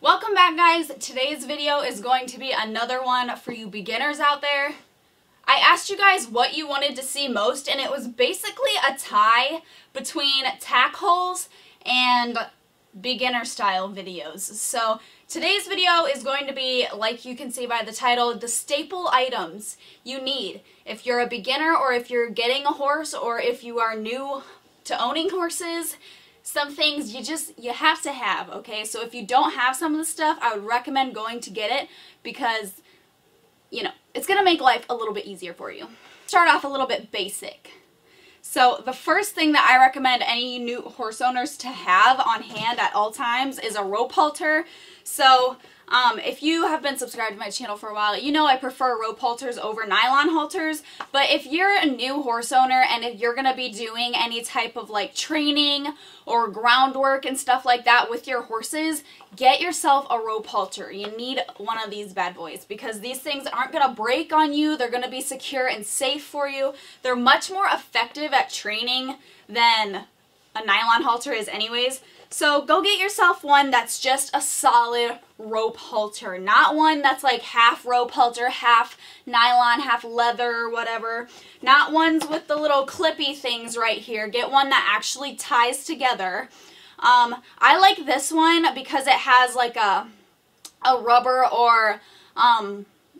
Welcome back, guys. Today's video is going to be another one for you beginners out there. I asked you guys what you wanted to see most, and it was basically a tie between tack holes and beginner style videos. So today's video is going to be, like you can see by the title, the staple items you need if you're a beginner or if you're getting a horse or if you are new to owning horses. Some things you have to have, okay? So if you don't have some of the stuff, I would recommend going to get it because, you know, it's going to make life a little bit easier for you. Start off a little bit basic. So the first thing that I recommend any new horse owners to have on hand at all times is a rope halter. So if you have been subscribed to my channel for a while, you know I prefer rope halters over nylon halters. But if you're a new horse owner and if you're going to be doing any type of like training or groundwork and stuff like that with your horses, get yourself a rope halter. You need one of these bad boys because these things aren't going to break on you. They're going to be secure and safe for you. They're much more effective at training than a nylon halter is anyways. So go get yourself one that's just a solid rope halter, not one that's like half rope halter, half nylon, half leather, whatever. Not ones with the little clippy things right here. Get one that actually ties together. I like this one because it has like a rubber or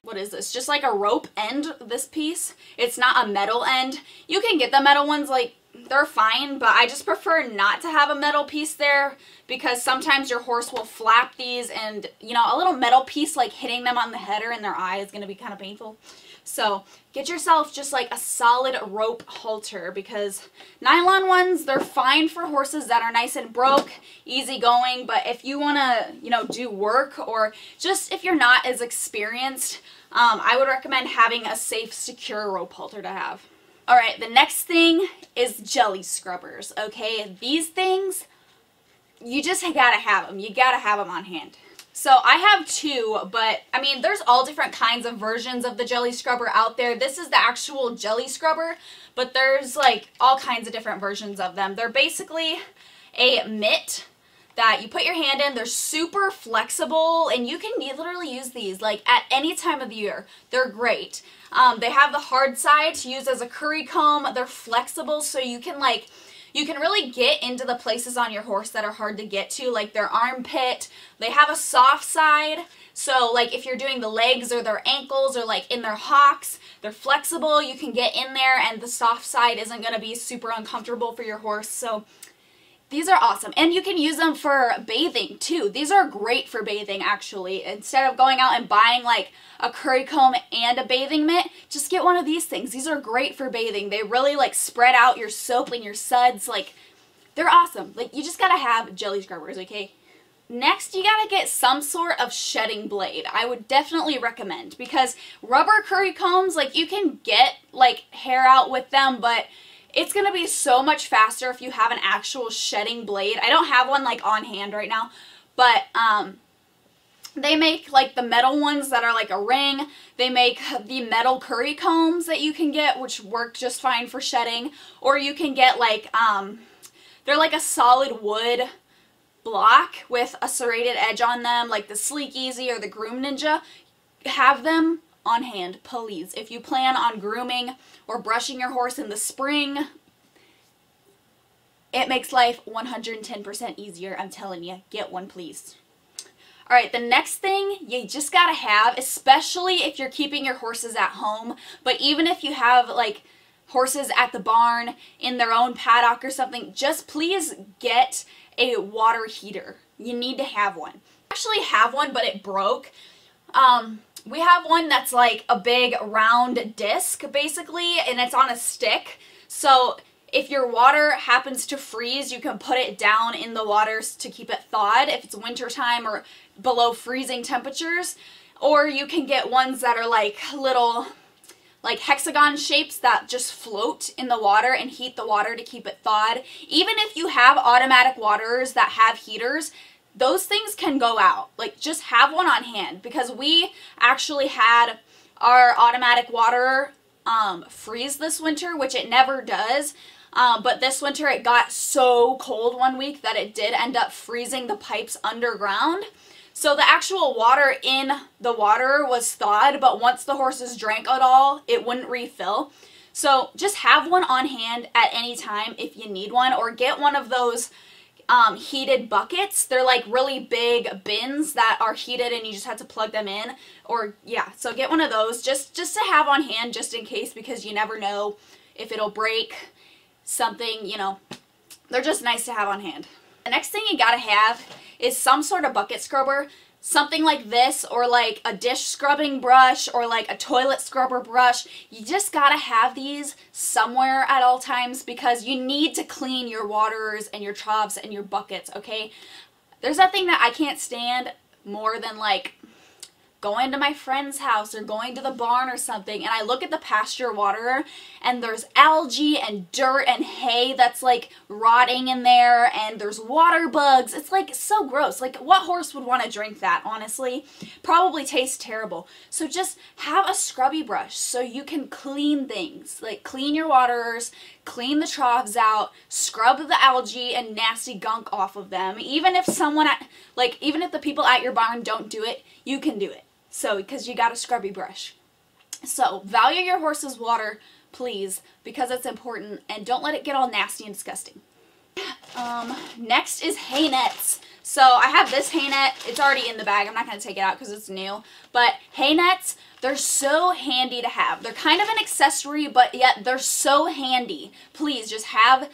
what is this? Just like a rope end, this piece. It's not a metal end. You can get the metal ones, like, they're fine, but I just prefer not to have a metal piece there because sometimes your horse will flap these and, you know, a little metal piece like hitting them on the head or in their eye is going to be kind of painful. So get yourself just like a solid rope halter because nylon ones, they're fine for horses that are nice and broke, easy going, but if you want to, you know, do work or just if you're not as experienced, I would recommend having a safe, secure rope halter to have. Alright, the next thing is jelly scrubbers, okay? These things, you just gotta have them. You gotta have them on hand. So I have two, but I mean, there's all different kinds of versions of the jelly scrubber out there. This is the actual jelly scrubber, but there's like all kinds of different versions of them. They're basically a mitt that you put your hand in. They're super flexible and you can literally use these like at any time of the year. They're great. They have the hard side to use as a curry comb. They're flexible so you can really get into the places on your horse that are hard to get to, like their armpit. They have a soft side, so like if you're doing the legs or their ankles or like in their hocks, they're flexible. You can get in there and the soft side isn't going to be super uncomfortable for your horse. So these are awesome. And you can use them for bathing too. These are great for bathing actually. Instead of going out and buying like a curry comb and a bathing mitt, just get one of these things. These are great for bathing. They really like spread out your soap and your suds. Like, they're awesome. Like, you just gotta have jelly scrubbers, okay? Next, you gotta get some sort of shedding blade. I would definitely recommend because rubber curry combs, like you can get like hair out with them, but it's going to be so much faster if you have an actual shedding blade. I don't have one like on hand right now, but they make like the metal ones that are like a ring. They make the metal curry combs that you can get, which work just fine for shedding. Or you can get like, they're like a solid wood block with a serrated edge on them, like the Sleek Easy or the Groom Ninja. Have them on hand, please. If you plan on grooming or brushing your horse in the spring, it makes life 110% easier. I'm telling you, get one, please. Alright, the next thing you just gotta have, especially if you're keeping your horses at home, but even if you have like horses at the barn in their own paddock or something, just please get a water heater. You need to have one. I actually have one, but it broke. We have one that's like a big round disc basically, and it's on a stick. So if your water happens to freeze, you can put it down in the waters to keep it thawed if it's winter time or below freezing temperatures. Or you can get ones that are like little like hexagon shapes that just float in the water and heat the water to keep it thawed. Even if you have automatic waterers that have heaters, those things can go out. Like, just have one on hand because we actually had our automatic waterer freeze this winter, which it never does. But this winter it got so cold one week that it did end up freezing the pipes underground. So the actual water in the water was thawed, but once the horses drank it all, it wouldn't refill. So just have one on hand at any time if you need one, or get one of those heated buckets. They're like really big bins that are heated and you just have to plug them in. Or yeah, so get one of those just to have on hand just in case, because you never know if it'll break something, you know. They're just nice to have on hand. The next thing you gotta have is some sort of bucket scrubber. Something like this, or like a dish scrubbing brush, or like a toilet scrubber brush. You just gotta have these somewhere at all times, because you need to clean your waterers and your troughs and your buckets, okay? There's nothing that I can't stand more than like going to my friend's house or going to the barn or something, and I look at the pasture waterer and there's algae and dirt and hay that's like rotting in there, and there's water bugs. It's like so gross. Like, what horse would want to drink that, honestly? Probably tastes terrible. So just have a scrubby brush so you can clean things, like clean your waterers, clean the troughs out, scrub the algae and nasty gunk off of them. Even if even if the people at your barn don't do it, you can do it. So, because you got a scrubby brush. So, value your horse's water, please, because it's important, and don't let it get all nasty and disgusting. Next is hay nets. So, I have this hay net. It's already in the bag. I'm not going to take it out because it's new. But hay nets, they're so handy to have. They're kind of an accessory, but yet they're so handy. Please, just have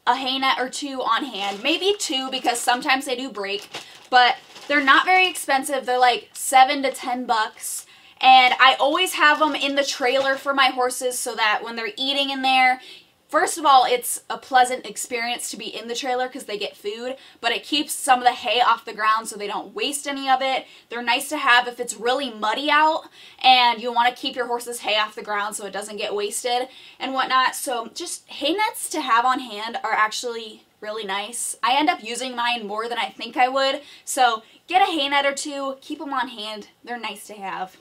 a hay net or two on hand. Maybe two, because sometimes they do break, but they're not very expensive. They're like $7 to $10. And I always have them in the trailer for my horses so that when they're eating in there, first of all, it's a pleasant experience to be in the trailer because they get food, but it keeps some of the hay off the ground so they don't waste any of it. They're nice to have if it's really muddy out and you want to keep your horse's hay off the ground so it doesn't get wasted and whatnot. So just hay nets to have on hand are actually really nice. I end up using mine more than I think I would, so get a hay net or two, keep them on hand. They're nice to have.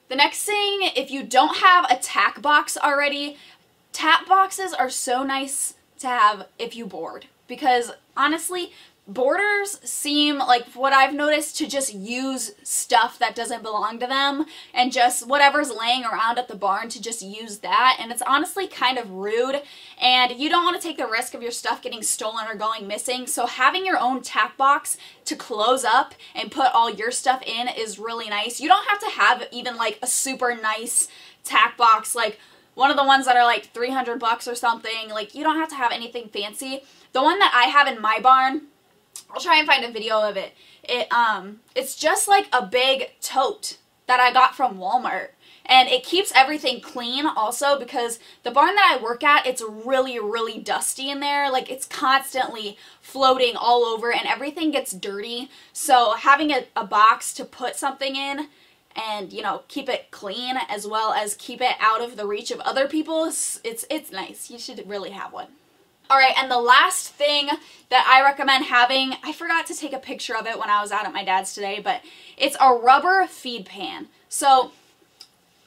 The next thing, if you don't have a tack box already, tack boxes are so nice to have if you board, because honestly, boarders seem, like what I've noticed, to just use stuff that doesn't belong to them and just whatever's laying around at the barn to just use that, and it's honestly kind of rude, and you don't want to take the risk of your stuff getting stolen or going missing. So having your own tack box to close up and put all your stuff in is really nice. You don't have to have even like a super nice tack box, like one of the ones that are like $300 or something. Like, you don't have to have anything fancy. The one that I have in my barn, I'll try and find a video of it. It's just like a big tote that I got from Walmart. And it keeps everything clean also, because the barn that I work at, it's really, really dusty in there. Like, it's constantly floating all over and everything gets dirty. So having a box to put something in and, you know, keep it clean as well as keep it out of the reach of other people, it's nice. You should really have one. Alright, and the last thing that I recommend having, I forgot to take a picture of it when I was out at my dad's today, but it's a rubber feed pan. So,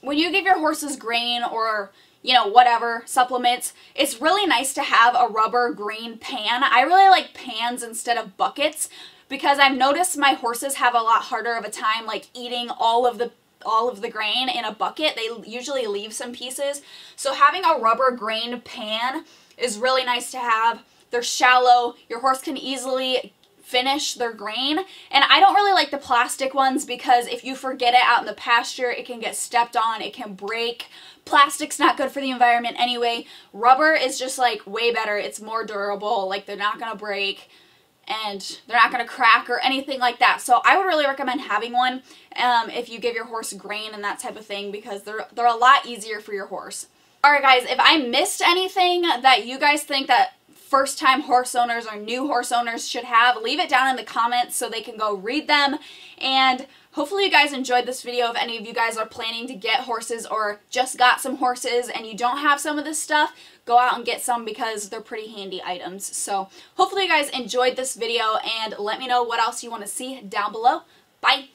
when you give your horses grain or, you know, whatever, supplements, it's really nice to have a rubber grain pan. I really like pans instead of buckets, because I've noticed my horses have a lot harder of a time like eating all of the grain in a bucket. They usually leave some pieces. So having a rubber grain pan is really nice to have. They're shallow. Your horse can easily finish their grain. And I don't really like the plastic ones, because if you forget it out in the pasture, it can get stepped on, it can break. Plastic's not good for the environment anyway. Rubber is just like way better. It's more durable. Like, they're not gonna break and they're not gonna crack or anything like that. So I would really recommend having one if you give your horse grain and that type of thing, because they're a lot easier for your horse. Alright guys, if I missed anything that you guys think that first-time horse owners or new horse owners should have, leave it down in the comments so they can go read them. And hopefully you guys enjoyed this video. If any of you guys are planning to get horses or just got some horses and you don't have some of this stuff, go out and get some, because they're pretty handy items. So hopefully you guys enjoyed this video, and let me know what else you want to see down below. Bye!